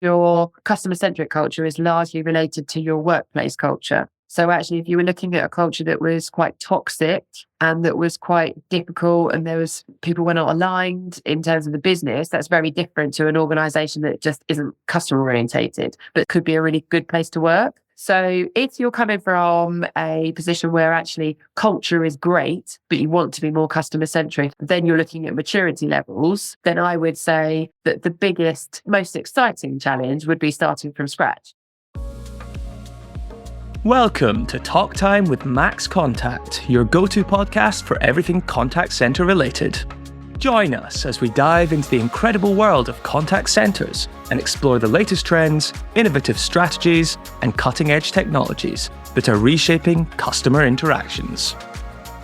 your customer-centric culture is largely related to your workplace culture. So actually, if you were looking at a culture that was quite toxic and that was quite difficult and people were not aligned in terms of the business, that's very different to an organization that just isn't customer orientated, but could be a really good place to work. So if you're coming from a position where actually culture is great, but you want to be more customer centric, then you're looking at maturity levels, then I would say that the biggest, most exciting challenge would be starting from scratch. Welcome to Talk Time with MaxContact, your go-to podcast for everything contact center related. Join us as we dive into the incredible world of contact centers and explore the latest trends, innovative strategies, and cutting-edge technologies that are reshaping customer interactions.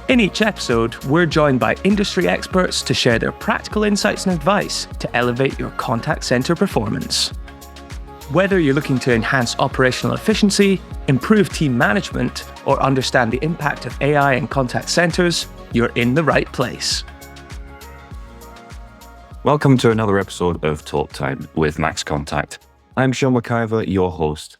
In each episode, we're joined by industry experts to share their practical insights and advice to elevate your contact center performance. Whether you're looking to enhance operational efficiency, improve team management, or understand the impact of AI in contact centers, you're in the right place. Welcome to another episode of Talk Time with MaxContact. I'm Sean McIver, your host.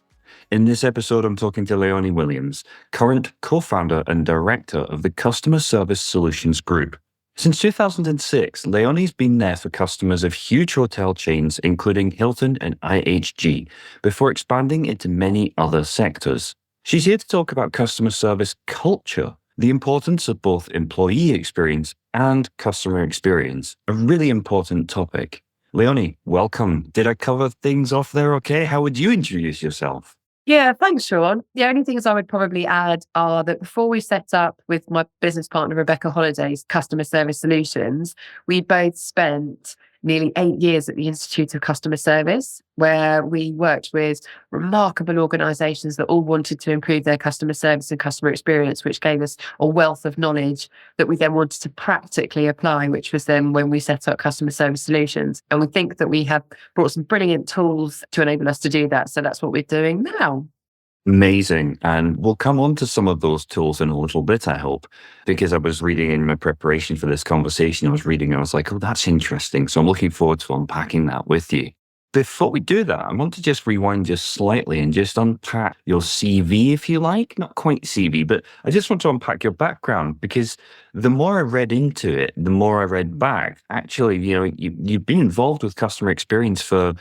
In this episode, I'm talking to Leonie Williams, current co-founder and director of the Customer Service Solutions Group. Since 2006, Leonie's been there for customers of huge hotel chains, including Hilton and IHG, before expanding into many other sectors. She's here to talk about customer service culture, the importance of both employee experience and customer experience, a really important topic. Leonie, welcome. Did I cover things off there okay? How would you introduce yourself? Yeah, thanks, Sean. The only things I would probably add are that before we set up with my business partner, Rebecca Holiday's Customer Service Solutions, we both spent nearly 8 years at the Institute of Customer Service, where we worked with remarkable organisations that all wanted to improve their customer service and customer experience, which gave us a wealth of knowledge that we then wanted to practically apply, which was then when we set up Customer Service Solutions. And we think that we have brought some brilliant tools to enable us to do that. So that's what we're doing now. Amazing. And we'll come on to some of those tools in a little bit, I hope, because I was reading in my preparation for this conversation, I was like, oh, that's interesting. So I'm looking forward to unpacking that with you. Before we do that, I want to just rewind just slightly and just unpack your CV, if you like. Not quite CV, but I just want to unpack your background, because the more I read into it, the more I read back. Actually, you've been involved with customer experience for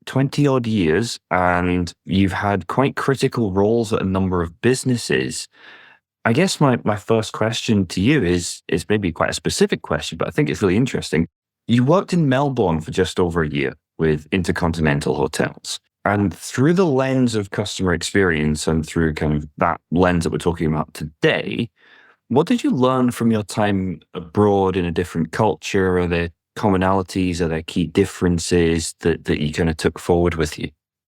20 odd years, and you've had quite critical roles at a number of businesses. I guess my first question to you is maybe quite a specific question, but I think it's really interesting. You worked in Melbourne for just over a year with Intercontinental Hotels. And through the lens of customer experience and through kind of that lens that we're talking about today, what did you learn from your time abroad in a different culture? Are there commonalities? Are there key differences that you kind of took forward with you?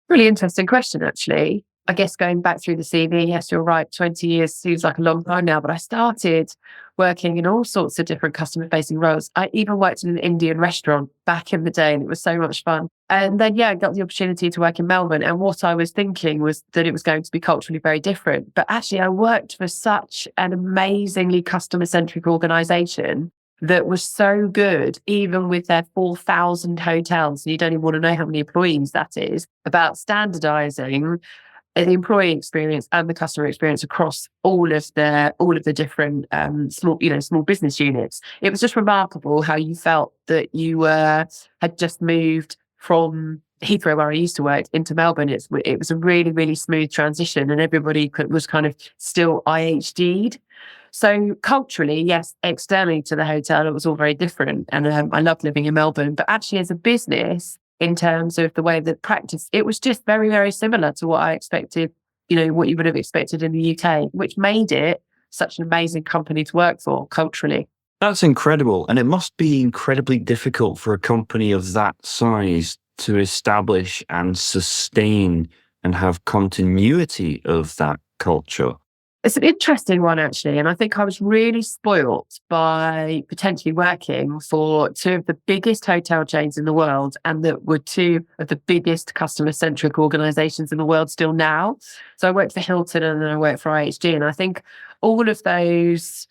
Really interesting question, actually. I guess going back through the CV, yes, you're right, 20 years seems like a long time now, but I started working in all sorts of different customer-facing roles. I even worked in an Indian restaurant back in the day, and it was so much fun. And then, I got the opportunity to work in Melbourne, and what I was thinking was that it was going to be culturally very different. But actually, I worked for such an amazingly customer-centric organisation that was so good, even with their 4,000 hotels, and you don't even want to know how many employees that is, about standardising the employee experience and the customer experience across all of the different small business units. It was just remarkable how you felt that you had just moved from Heathrow, where I used to work, into Melbourne. It was a really, really smooth transition, and everybody was kind of still IHD'd. So culturally, yes, externally to the hotel, it was all very different. And I loved living in Melbourne. But actually, as a business, in terms of the way that practice, it was just very, very similar to what I expected, what you would have expected in the UK, which made it such an amazing company to work for culturally. That's incredible. And it must be incredibly difficult for a company of that size to establish and sustain and have continuity of that culture. It's an interesting one, actually. And I think I was really spoilt by potentially working for two of the biggest hotel chains in the world, and that were two of the biggest customer-centric organizations in the world still now. So I worked for Hilton and then I worked for IHG. And I think all of those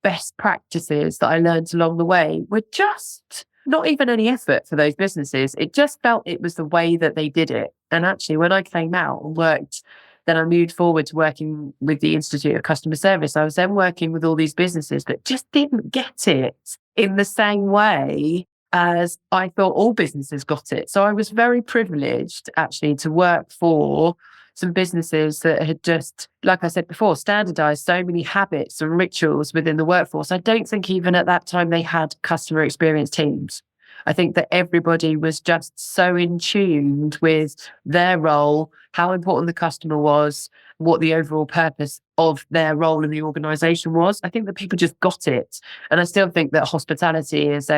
best practices that I learned along the way were just not even any effort for those businesses. It just felt it was the way that they did it. And actually, when I came out and worked, then I moved forward to working with the Institute of Customer Service. I was then working with all these businesses that just didn't get it in the same way as I thought all businesses got it. So I was very privileged actually to work for some businesses that had just, like I said before, standardized so many habits and rituals within the workforce. I don't think even at that time they had customer experience teams. I think that everybody was just so in tune with their role, how important the customer was, what the overall purpose of their role in the organization was. I think that people just got it. And I still think that hospitality is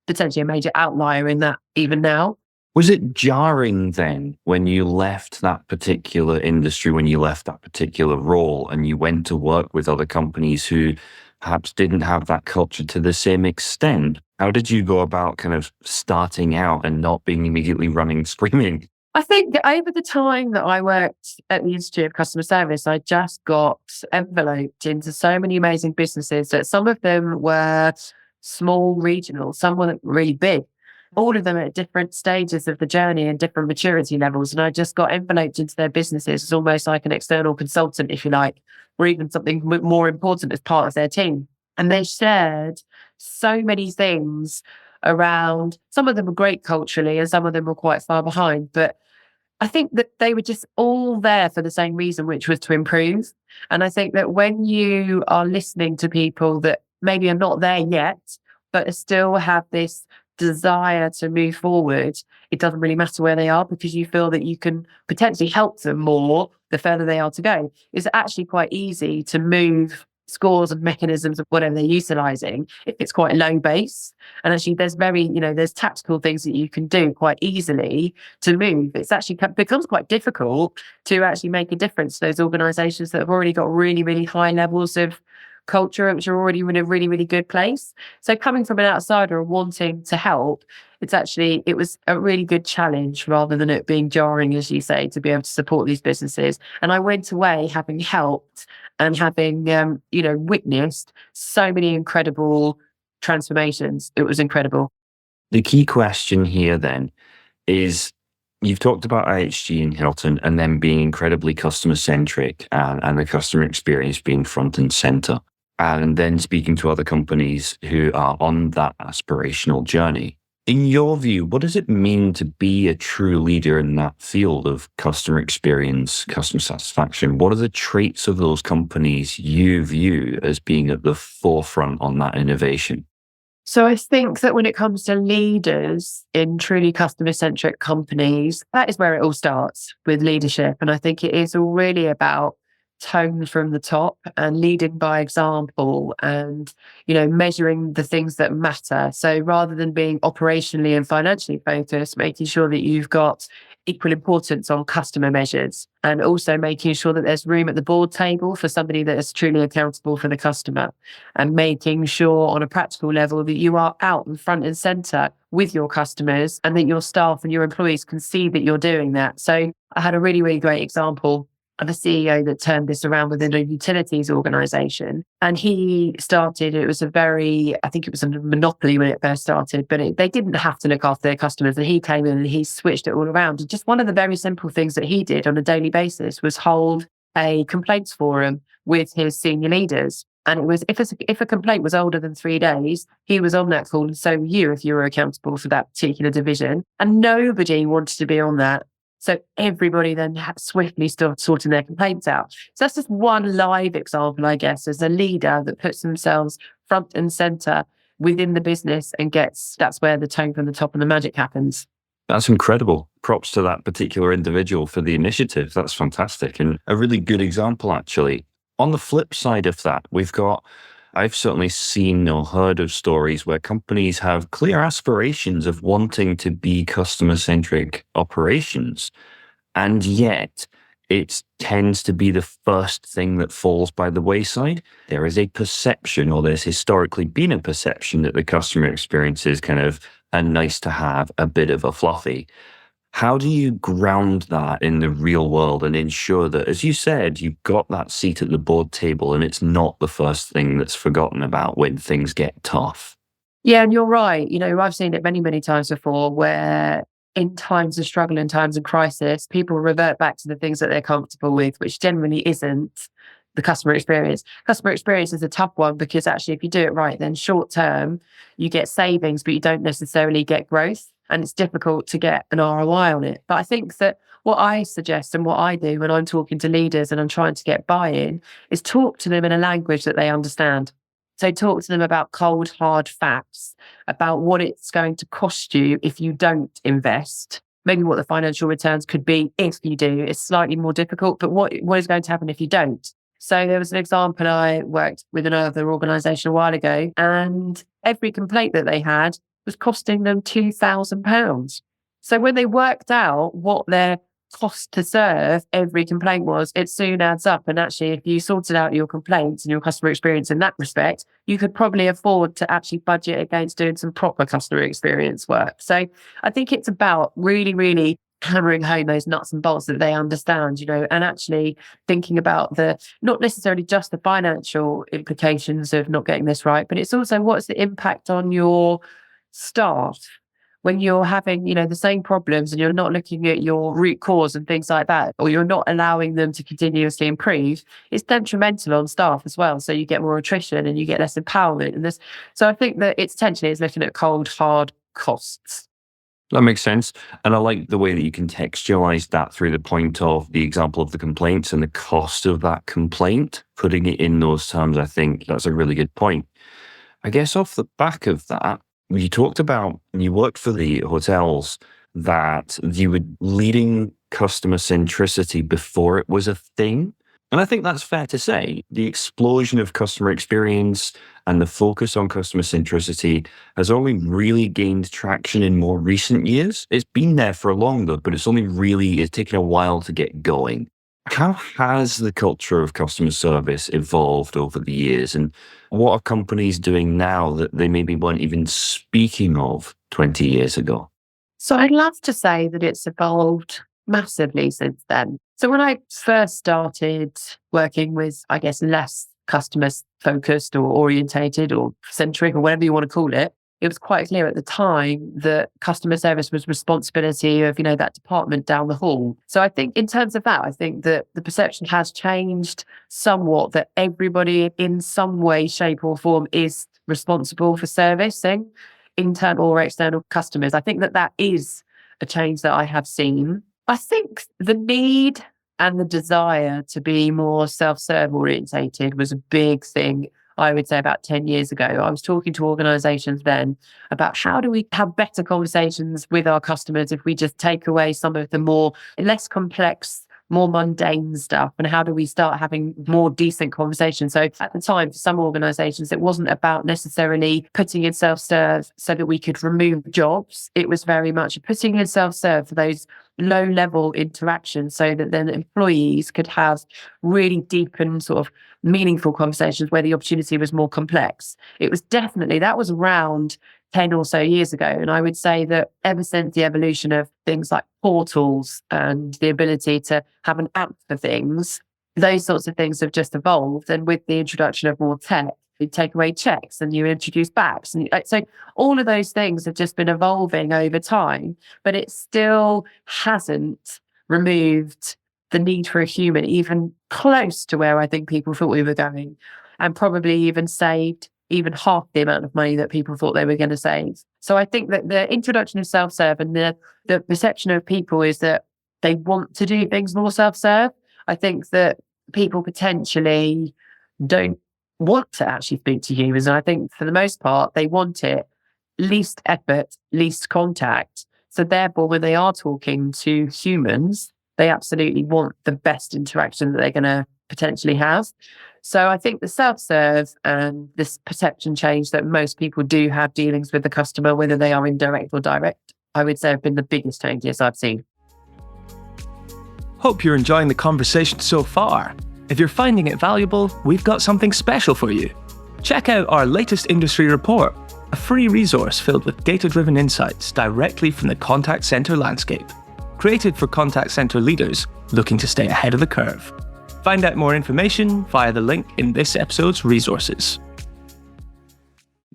potentially a major outlier in that even now. Was it jarring then when you left that particular industry, when you left that particular role and you went to work with other companies who perhaps didn't have that culture to the same extent? How did you go about kind of starting out and not being immediately running screaming? I think over the time that I worked at the Institute of Customer Service, I just got enveloped into so many amazing businesses that some of them were small, regional, some were really big. All of them at different stages of the journey and different maturity levels. And I just got enveloped into their businesses as almost like an external consultant, if you like, or even something more important as part of their team. And they shared so many things around, some of them were great culturally and some of them were quite far behind. But I think that they were just all there for the same reason, which was to improve. And I think that when you are listening to people that maybe are not there yet, but still have this desire to move forward, it doesn't really matter where they are because you feel that you can potentially help them more the further they are to go. It's actually quite easy to move scores and mechanisms of whatever they're utilizing if it's quite low base. And actually there's there's tactical things that you can do quite easily to move. It's actually becomes quite difficult to actually make a difference to those organizations that have already got really, really high levels of culture, which are already in a really, really good place. So coming from an outsider and wanting to help, it was a really good challenge rather than it being jarring, as you say, to be able to support these businesses. And I went away having helped and having, witnessed so many incredible transformations. It was incredible. The key question here then is, you've talked about IHG and Hilton and them being incredibly customer-centric and the customer experience being front and center. And then speaking to other companies who are on that aspirational journey. In your view, what does it mean to be a true leader in that field of customer experience, customer satisfaction? What are the traits of those companies you view as being at the forefront on that innovation? So I think that when it comes to leaders in truly customer-centric companies, that is where it all starts with leadership. And I think it is all really about tone from the top and leading by example and, measuring the things that matter. So rather than being operationally and financially focused, making sure that you've got equal importance on customer measures and also making sure that there's room at the board table for somebody that is truly accountable for the customer and making sure on a practical level that you are out in front and center with your customers and that your staff and your employees can see that you're doing that. So I had a really, really great example of a CEO that turned this around within a utilities organization. And he started, I think it was a monopoly when it first started, but they didn't have to look after their customers. And he came in and he switched it all around. And just one of the very simple things that he did on a daily basis was hold a complaints forum with his senior leaders. And it was, if a complaint was older than 3 days, he was on that call. And so were you if you were accountable for that particular division. And nobody wanted to be on that. So everybody then swiftly started sorting their complaints out. So that's just one live example, I guess, as a leader that puts themselves front and center within the business and that's where the tone from the top and the magic happens. That's incredible. Props to that particular individual for the initiative. That's fantastic and a really good example, actually. On the flip side of that, I've certainly seen or heard of stories where companies have clear aspirations of wanting to be customer-centric operations, and yet it tends to be the first thing that falls by the wayside. There is a perception, or there's historically been a perception, that the customer experience is kind of a nice to have, a bit of a fluffy. How do you ground that in the real world and ensure that, as you said, you've got that seat at the board table and it's not the first thing that's forgotten about when things get tough? Yeah, and you're right. I've seen it many, many times before where in times of struggle, in times of crisis, people revert back to the things that they're comfortable with, which generally isn't the customer experience. Customer experience is a tough one because actually, if you do it right, then short term, you get savings, but you don't necessarily get growth. And it's difficult to get an ROI on it. But I think that what I suggest and what I do when I'm talking to leaders and I'm trying to get buy-in is talk to them in a language that they understand. So talk to them about cold, hard facts, about what it's going to cost you if you don't invest. Maybe what the financial returns could be if you do. It's slightly more difficult, but what is going to happen if you don't? So there was an example. I worked with another organisation a while ago, and every complaint that they had was costing them £2,000. So when they worked out what their cost to serve every complaint was, it soon adds up. And actually, if you sorted out your complaints and your customer experience in that respect, you could probably afford to actually budget against doing some proper customer experience work. So I think it's about really, really hammering home those nuts and bolts that they understand, and actually thinking about not necessarily just the financial implications of not getting this right, but it's also what's the impact on your staff when you're having, the same problems and you're not looking at your root cause and things like that, or you're not allowing them to continuously improve. It's detrimental on staff as well. So you get more attrition and you get less empowerment. And so I think that it's looking at cold, hard costs. That makes sense. And I like the way that you contextualize that through the point of the example of the complaints and the cost of that complaint, putting it in those terms. I think that's a really good point. I guess off the back of that, you talked about, you worked for the hotels, that you were leading customer centricity before it was a thing. And I think that's fair to say. The explosion of customer experience and the focus on customer centricity has only really gained traction in more recent years. It's been there for longer, but it's taken a while to get going. How has the culture of customer service evolved over the years? And what are companies doing now that they maybe weren't even speaking of 20 years ago? So I'd love to say that it's evolved massively since then. So when I first started working with, I guess, less customer focused or orientated or centric or whatever you want to call it, it was quite clear at the time that customer service was responsibility of, that department down the hall. So I think in terms of that, I think that the perception has changed somewhat, that everybody in some way, shape or form is responsible for servicing internal or external customers. I think that is a change that I have seen. I think the need and the desire to be more self-serve orientated was a big thing, I would say, about 10 years ago. I was talking to organizations then about how do we have better conversations with our customers if we just take away some of the less complex, more mundane stuff, and how do we start having more decent conversations? So at the time, for some organizations, it wasn't about necessarily putting in self-serve so that we could remove jobs. It was very much putting in self-serve for those low-level interactions so that then employees could have really deep and sort of meaningful conversations where the opportunity was more complex. That was around 10 or so years ago. And I would say that ever since the evolution of things like portals and the ability to have an app for things, those sorts of things have just evolved. And with the introduction of more tech, you take away checks and you introduce backs. And so all of those things have just been evolving over time, but it still hasn't removed the need for a human even close to where I think people thought we were going, and probably even saved even half the amount of money that people thought they were going to save. So I think that the introduction of self-serve and the perception of people is that they want to do things more self-serve. I think that people potentially don't want to actually speak to humans. And I think for the most part, they want it least effort, least contact. So therefore, when they are talking to humans, they absolutely want the best interaction that they're going to potentially have. So I think the self-serve and this perception change that most people do have dealings with the customer, whether they are indirect or direct, I would say have been the biggest changes I've seen. Hope you're enjoying the conversation so far. If you're finding it valuable, we've got something special for you. Check out our latest industry report, a free resource filled with data-driven insights directly from the contact center landscape, created for contact center leaders looking to stay ahead of the curve. Find out more information via the link in this episode's resources.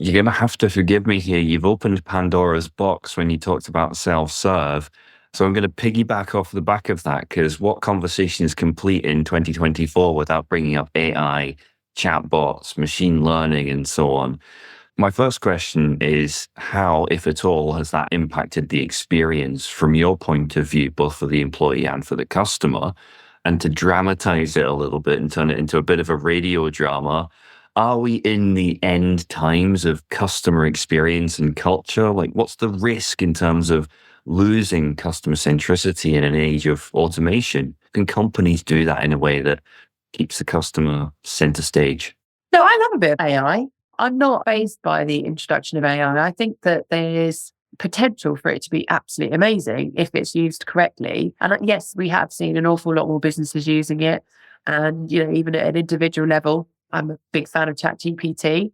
You're going to have to forgive me here. You've opened Pandora's box when you talked about self-serve. So I'm going to piggyback off the back of that, because what conversation is complete in 2024 without bringing up AI, chatbots, machine learning, and so on? My first question is, how, if at all, has that impacted the experience from your point of view, both for the employee and for the customer? And to dramatize it a little bit and turn it into a bit of a radio drama, are we in the end times of customer experience and culture? Like, what's the risk in terms of losing customer centricity in an age of automation? Can companies do that in a way that keeps the customer center stage? No, I love a bit of AI. I'm not fazed by the introduction of AI. I think that there's potential for it to be absolutely amazing if it's used correctly. And yes, we have seen an awful lot more businesses using it. And, even at an individual level, I'm a big fan of ChatGPT,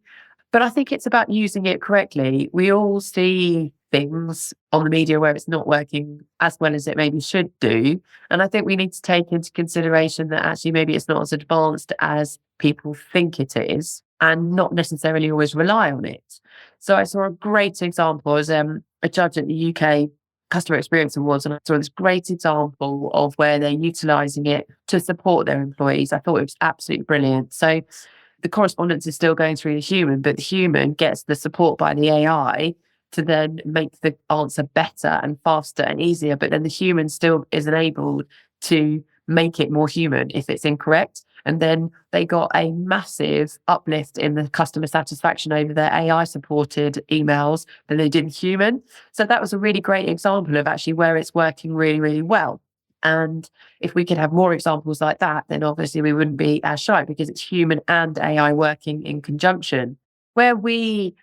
but I think it's about using it correctly. We all see things on the media where it's not working as well as it maybe should do. And I think we need to take into consideration that actually maybe it's not as advanced as people think it is, and not necessarily always rely on it. So I saw a great example as a judge at the UK Customer Experience Awards, and I saw this great example of where they're utilising it to support their employees. I thought it was absolutely brilliant. So the correspondence is still going through the human, but the human gets the support by the AI to then make the answer better and faster and easier. But then the human still is enabled to make it more human if it's incorrect. And then they got a massive uplift in the customer satisfaction over their AI supported emails than they did human. So that was a really great example of actually where it's working really, really well. And if we could have more examples like that, then obviously we wouldn't be as shy, because it's human and AI working in conjunction. Where we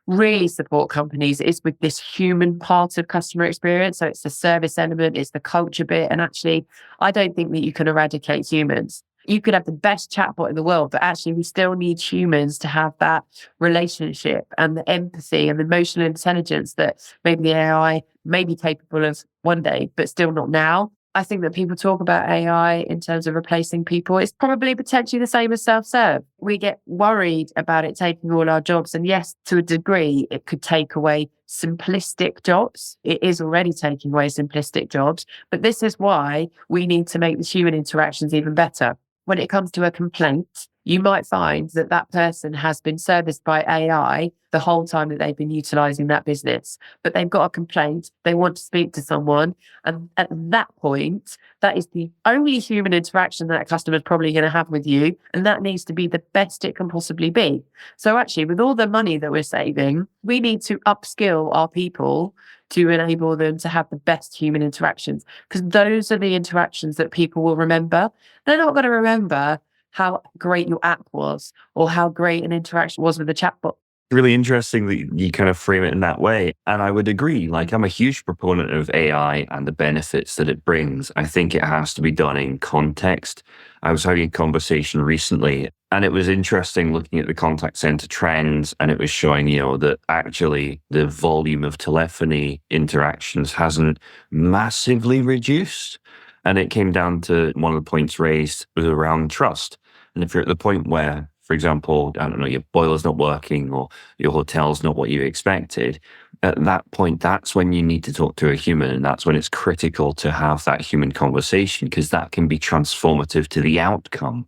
really support companies is with this human part of customer experience. So it's the service element, it's the culture bit. And actually, I don't think that you can eradicate humans. You could have the best chatbot in the world, but actually we still need humans to have that relationship and the empathy and the emotional intelligence that maybe the AI may be capable of one day, but still not now. I think that people talk about AI in terms of replacing people. It's probably potentially the same as self-serve. We get worried about it taking all our jobs. And yes, to a degree, it could take away simplistic jobs. It is already taking away simplistic jobs. But this is why we need to make the human interactions even better. When it comes to a complaint, you might find that that person has been serviced by AI the whole time that they've been utilizing that business, but they've got a complaint, they want to speak to someone. And at that point, that is the only human interaction that customer is probably going to have with you. And that needs to be the best it can possibly be. So actually, with all the money that we're saving, we need to upskill our people to enable them to have the best human interactions, because those are the interactions that people will remember. They're not going to remember how great your app was or how great an interaction was with the chatbot. Really interesting that you kind of frame it in that way. And I would agree, like, I'm a huge proponent of AI and the benefits that it brings. I think it has to be done in context. I was having a conversation recently, and it was interesting looking at the contact center trends, and it was showing, that actually the volume of telephony interactions hasn't massively reduced. And it came down to one of the points raised was around trust. And if you're at the point where, for example, I don't know, your boiler's not working or your hotel's not what you expected, at that point, that's when you need to talk to a human. And that's when it's critical to have that human conversation, because that can be transformative to the outcome,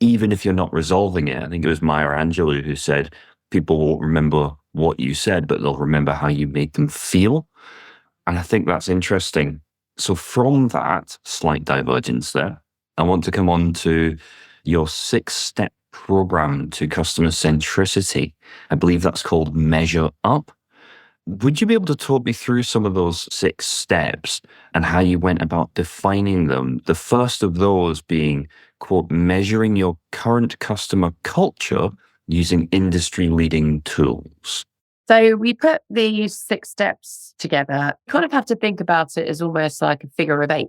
even if you're not resolving it. I think it was Maya Angelou who said, people won't remember what you said, but they'll remember how you made them feel. And I think that's interesting. So from that slight divergence there, I want to come on to your 6-step program to customer centricity. I believe that's called Measure Up. Would you be able to talk me through some of those 6 steps and how you went about defining them? The first of those being, quote, measuring your current customer culture using industry-leading tools. So we put these 6 steps together. You kind of have to think about it as almost like a figure of 8.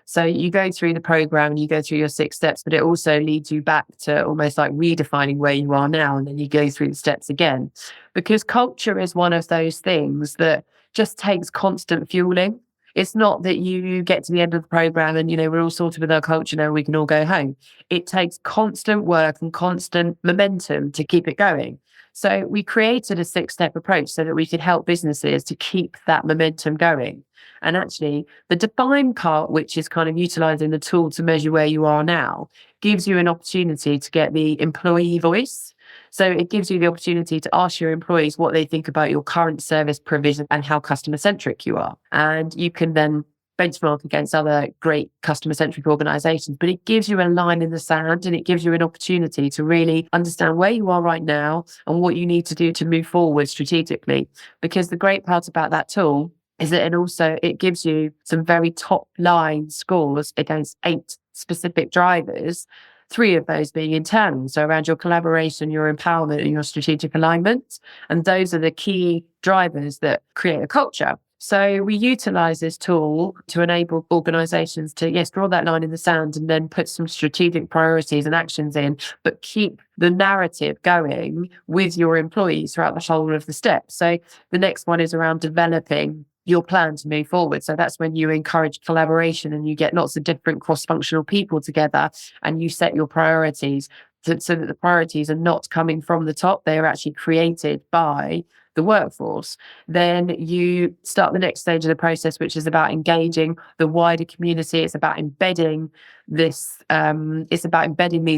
So you go through the program and you go through your 6 steps, but it also leads you back to almost like redefining where you are now. And then you go through the steps again, because culture is one of those things that just takes constant fueling. It's not that you get to the end of the program and, we're all sorted with our culture now, we can all go home. It takes constant work and constant momentum to keep it going. So we created a 6-step approach so that we could help businesses to keep that momentum going. And actually, the define part, which is kind of utilizing the tool to measure where you are now, gives you an opportunity to get the employee voice. So it gives you the opportunity to ask your employees what they think about your current service provision and how customer-centric you are. And you can then benchmark against other great customer-centric organizations, but it gives you a line in the sand and it gives you an opportunity to really understand where you are right now and what you need to do to move forward strategically. Because the great part about that tool is that it gives you some very top line scores against 8 specific drivers, 3 of those being internal. So around your collaboration, your empowerment, and your strategic alignment. And those are the key drivers that create a culture. So we utilize this tool to enable organizations to, yes, draw that line in the sand and then put some strategic priorities and actions in, but keep the narrative going with your employees throughout the whole of the steps. So the next one is around developing your plan to move forward. So that's when you encourage collaboration and you get lots of different cross-functional people together and you set your priorities so that the priorities are not coming from the top. They are actually created by the workforce. Then you start the next stage of the process, which is about engaging the wider community. It's about embedding these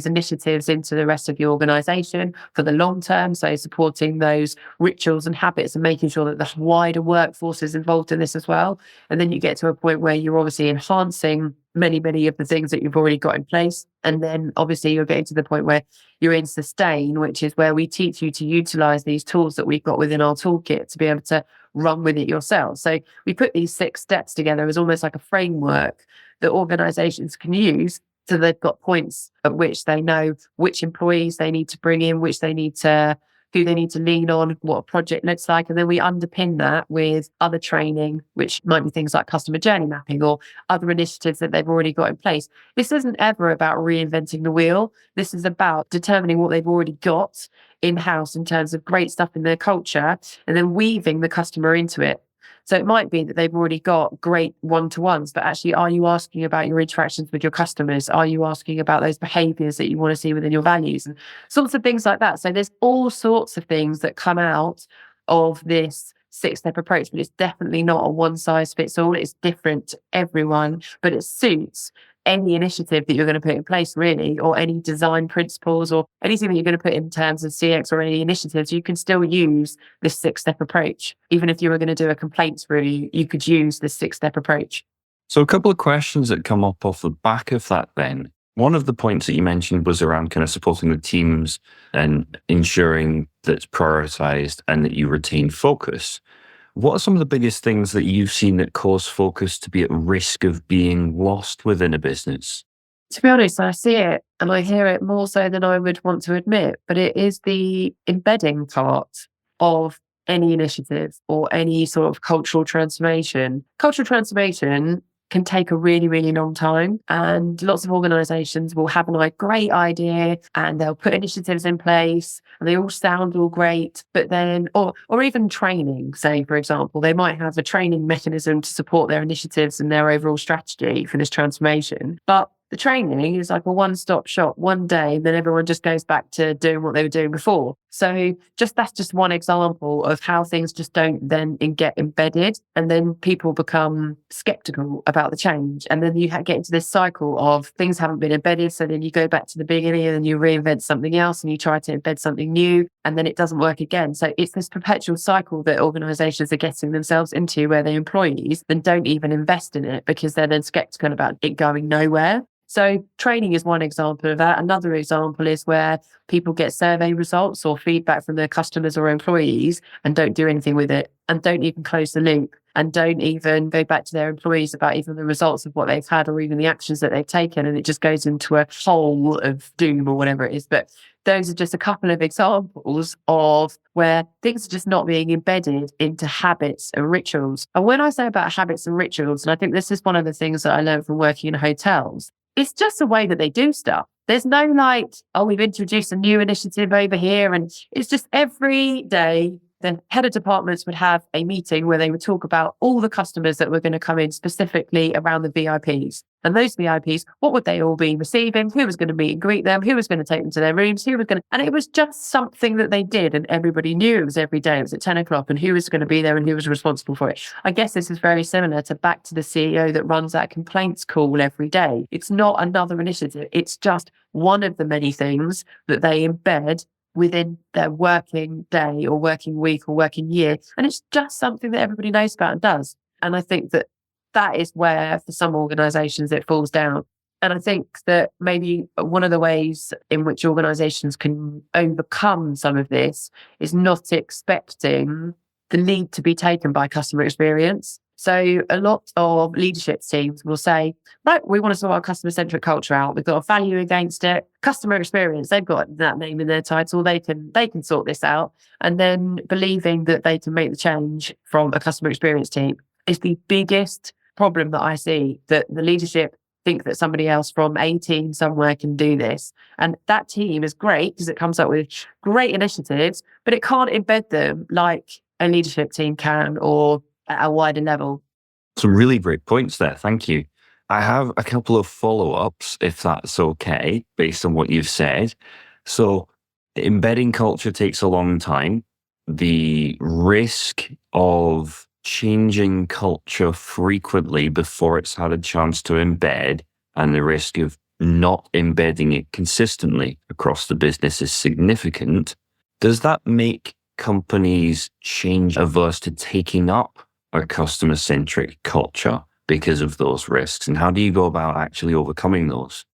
initiatives into the rest of your organization for the long term. So supporting those rituals and habits and making sure that the wider workforce is involved in this as well. And then you get to a point where you're obviously enhancing many of the things that you've already got in place. And then obviously you're getting to the point where you're in sustain, which is where we teach you to utilize these tools that we've got within our toolkit to be able to run with it yourself. So we put these 6 steps together as almost like a framework that organizations can use. So they've got points at which they know which employees they need to bring in, who they need to lean on, what a project looks like. And then we underpin that with other training, which might be things like customer journey mapping or other initiatives that they've already got in place. This isn't ever about reinventing the wheel. This is about determining what they've already got in-house in terms of great stuff in their culture and then weaving the customer into it. So it might be that they've already got great one-to-ones, but actually, are you asking about your interactions with your customers? Are you asking about those behaviors that you want to see within your values and sorts of things like that? So there's all sorts of things that come out of this 6-step approach, but it's definitely not a one-size-fits-all. It's different to everyone, but it suits any initiative that you're going to put in place, really, or any design principles or anything that you're going to put in terms of CX or any initiatives. You can still use this 6-step approach. Even if you were going to do a complaints review, you could use this 6-step approach. So a couple of questions that come up off the back of that then. One of the points that you mentioned was around kind of supporting the teams and ensuring that it's prioritized and that you retain focus. What are some of the biggest things that you've seen that cause focus to be at risk of being lost within a business? To be honest, I see it and I hear it more so than I would want to admit, but it is the embedding part of any initiative or any sort of cultural transformation. Cultural transformation can take a really long time, and lots of organizations will have a great idea and they'll put initiatives in place and they all sound all great, but then or even training, say for example, they might have a training mechanism to support their initiatives and their overall strategy for this transformation, but the training is like a one-stop shop, one day, and then everyone just goes back to doing what they were doing before. So that's just one example of how things just don't then get embedded, and then people become skeptical about the change. And then you get into this cycle of things haven't been embedded. So then you go back to the beginning and then you reinvent something else and you try to embed something new and then it doesn't work again. So it's this perpetual cycle that organizations are getting themselves into where their employees then don't even invest in it because they're then skeptical about it going nowhere. So training is one example of that. Another example is where people get survey results or feedback from their customers or employees and don't do anything with it and don't even close the loop and don't even go back to their employees about even the results of what they've had or even the actions that they've taken. And it just goes into a hole of doom or whatever it is. But those are just a couple of examples of where things are just not being embedded into habits and rituals. And when I say about habits and rituals, and I think this is one of the things that I learned from working in hotels, it's just the way that they do stuff. There's no we've introduced a new initiative over here. And it's just every day, the head of departments would have a meeting where they would talk about all the customers that were going to come in specifically around the VIPs. And those VIPs, what would they all be receiving? Who was going to meet and greet them? Who was going to take them to their rooms? And it was just something that they did. And everybody knew it was every day. It was at 10 o'clock and who was going to be there and who was responsible for it. I guess this is very similar to back to the CEO that runs that complaints call every day. It's not another initiative. It's just one of the many things that they embed within their working day or working week or working year. And it's just something that everybody knows about and does. And I think that is where, for some organizations, it falls down. And I think that maybe one of the ways in which organizations can overcome some of this is not expecting the lead to be taken by customer experience. So a lot of leadership teams will say, right, we want to sort our customer-centric culture out. We've got a value against it. Customer experience, they've got that name in their title. They can sort this out. And then believing that they can make the change from a customer experience team is the biggest problem that I see, that the leadership think that somebody else from a team somewhere can do this. And that team is great because it comes up with great initiatives, but it can't embed them like a leadership team can or at a wider level. Some really great points there. Thank you. I have a couple of follow-ups, if that's okay, based on what you've said. So embedding culture takes a long time. The risk of changing culture frequently before it's had a chance to embed, and the risk of not embedding it consistently across the business is significant. Does that make companies change averse to taking up a customer-centric culture because of those risks? And how do you go about actually overcoming those?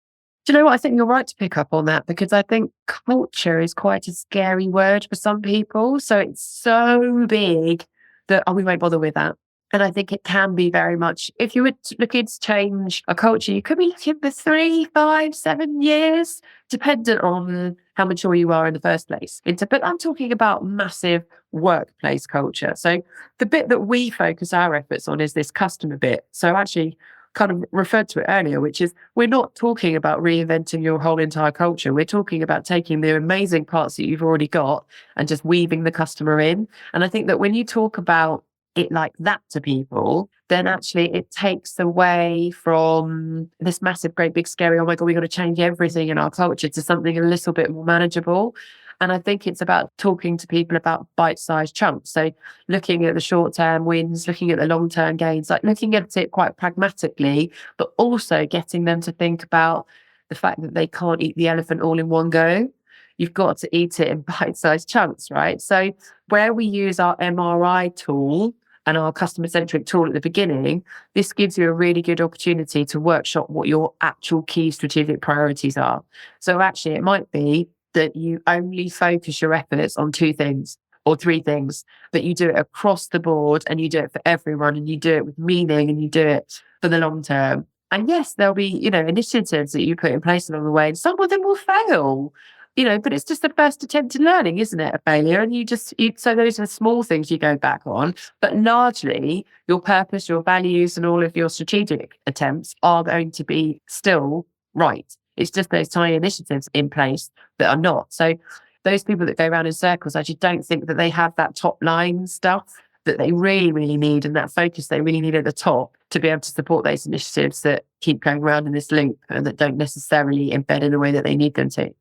Do you know what? I think you're right to pick up on that, because I think culture is quite a scary word for some people. So it's so big that we won't bother with that. And I think it can be very much, if you were looking to change a culture, you could be looking for 3, 5, 7 years, dependent on how mature you are in the first place. But I'm talking about massive workplace culture. So the bit that we focus our efforts on is this customer bit. So actually kind of referred to it earlier, which is we're not talking about reinventing your whole entire culture. We're talking about taking the amazing parts that you've already got and just weaving the customer in. And I think that when you talk about it like that to people, then actually it takes away from this massive, great, big, scary, oh my God, we've got to change everything in our culture, to something a little bit more manageable. And I think it's about talking to people about bite-sized chunks. So looking at the short-term wins, looking at the long-term gains, like looking at it quite pragmatically, but also getting them to think about the fact that they can't eat the elephant all in one go. You've got to eat it in bite-sized chunks, right? So where we use our MRI tool and our customer-centric tool at the beginning, this gives you a really good opportunity to workshop what your actual key strategic priorities are. So actually, it might be that you only focus your efforts on 2 things or 3 things, but you do it across the board and you do it for everyone and you do it with meaning and you do it for the long term. And yes, there'll be, initiatives that you put in place along the way, and some of them will fail, but it's just the first attempt at learning, isn't it? A failure. And so those are small things you go back on, but largely your purpose, your values, and all of your strategic attempts are going to be still right. It's just those tiny initiatives in place that are not. So those people that go around in circles, I actually don't think that they have that top line stuff that they really, really need, and that focus they really need at the top to be able to support those initiatives that keep going around in this loop and that don't necessarily embed in the way that they need them to.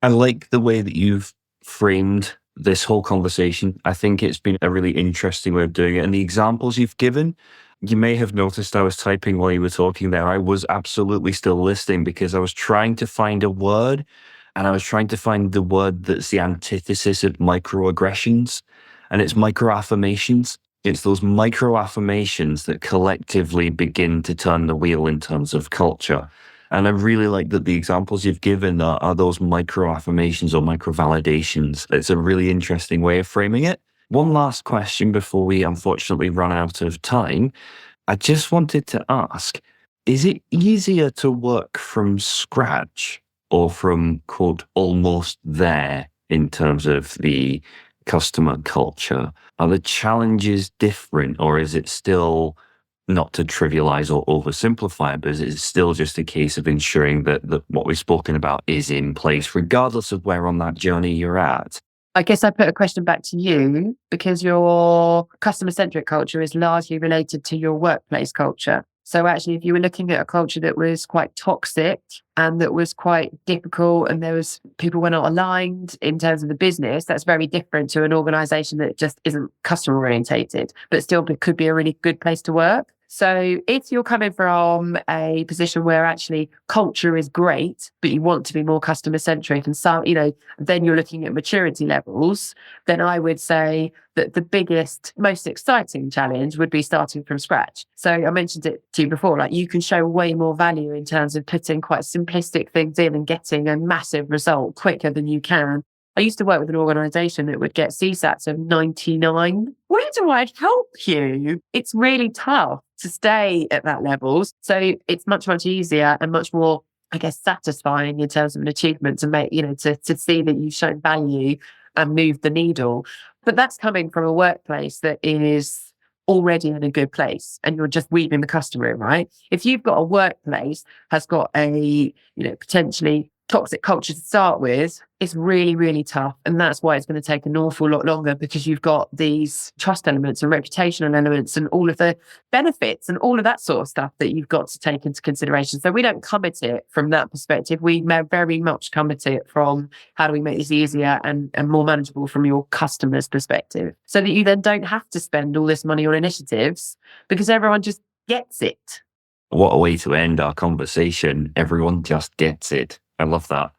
I like the way that you've framed this whole conversation. I think it's been a really interesting way of doing it. And the examples you've given, you may have noticed I was typing while you were talking there. I was absolutely still listening because I was trying to find a word, and I was trying to find the word that's the antithesis of microaggressions, and it's microaffirmations. It's those microaffirmations that collectively begin to turn the wheel in terms of culture. And I really like that the examples you've given are those microaffirmations or microvalidations. It's a really interesting way of framing it. One last question before we unfortunately run out of time. I just wanted to ask, is it easier to work from scratch or from, quote, almost there in terms of the customer culture? Are the challenges different, or is it still, not to trivialize or oversimplify, but is it still just a case of ensuring that what we've spoken about is in place, regardless of where on that journey you're at? I guess I put a question back to you because your customer-centric culture is largely related to your workplace culture. So actually, if you were looking at a culture that was quite toxic and that was quite difficult and people were not aligned in terms of the business, that's very different to an organization that just isn't customer orientated, but still could be a really good place to work. So if you're coming from a position where actually culture is great, but you want to be more customer centric and then you're looking at maturity levels, then I would say that the biggest, most exciting challenge would be starting from scratch. So I mentioned it to you before, like you can show way more value in terms of putting quite simplistic things in and getting a massive result quicker than you can. I used to work with an organization that would get CSATs of 99. Where do I help you? It's really tough to stay at that level. So it's much, much easier and much more, I guess, satisfying in terms of an achievement to make, to see that you've shown value and moved the needle. But that's coming from a workplace that is already in a good place and you're just weaving the customer in, right? If you've got a workplace has got a, potentially toxic culture to start with, it's really, really tough. And that's why it's going to take an awful lot longer, because you've got these trust elements and reputational elements and all of the benefits and all of that sort of stuff that you've got to take into consideration. So we don't come at it from that perspective. We very much come at it from how do we make this easier and more manageable from your customer's perspective, so that you then don't have to spend all this money on initiatives because everyone just gets it. What a way to end our conversation. Everyone just gets it. I love that.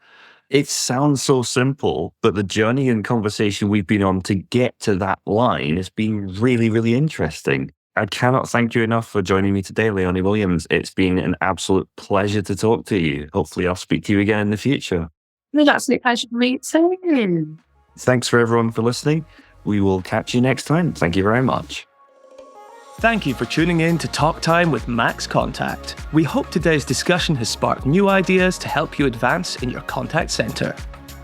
It sounds so simple, but the journey and conversation we've been on to get to that line has been really, really interesting. I cannot thank you enough for joining me today, Leonie Williams. It's been an absolute pleasure to talk to you. Hopefully I'll speak to you again in the future. It's an absolute pleasure to meet you. Thanks for everyone for listening. We will catch you next time. Thank you very much. Thank you for tuning in to Talk Time with MaxContact. We hope today's discussion has sparked new ideas to help you advance in your contact center.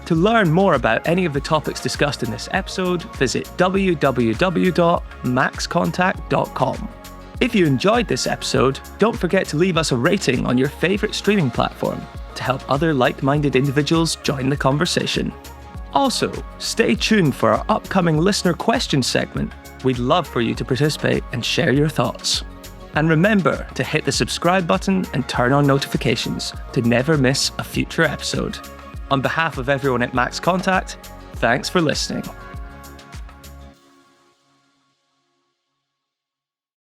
To learn more about any of the topics discussed in this episode, visit www.maxcontact.com. If you enjoyed this episode, don't forget to leave us a rating on your favorite streaming platform to help other like-minded individuals join the conversation. Also, stay tuned for our upcoming listener questions segment. We'd love for you to participate and share your thoughts. And remember to hit the subscribe button and turn on notifications to never miss a future episode. On behalf of everyone at MaxContact, thanks for listening.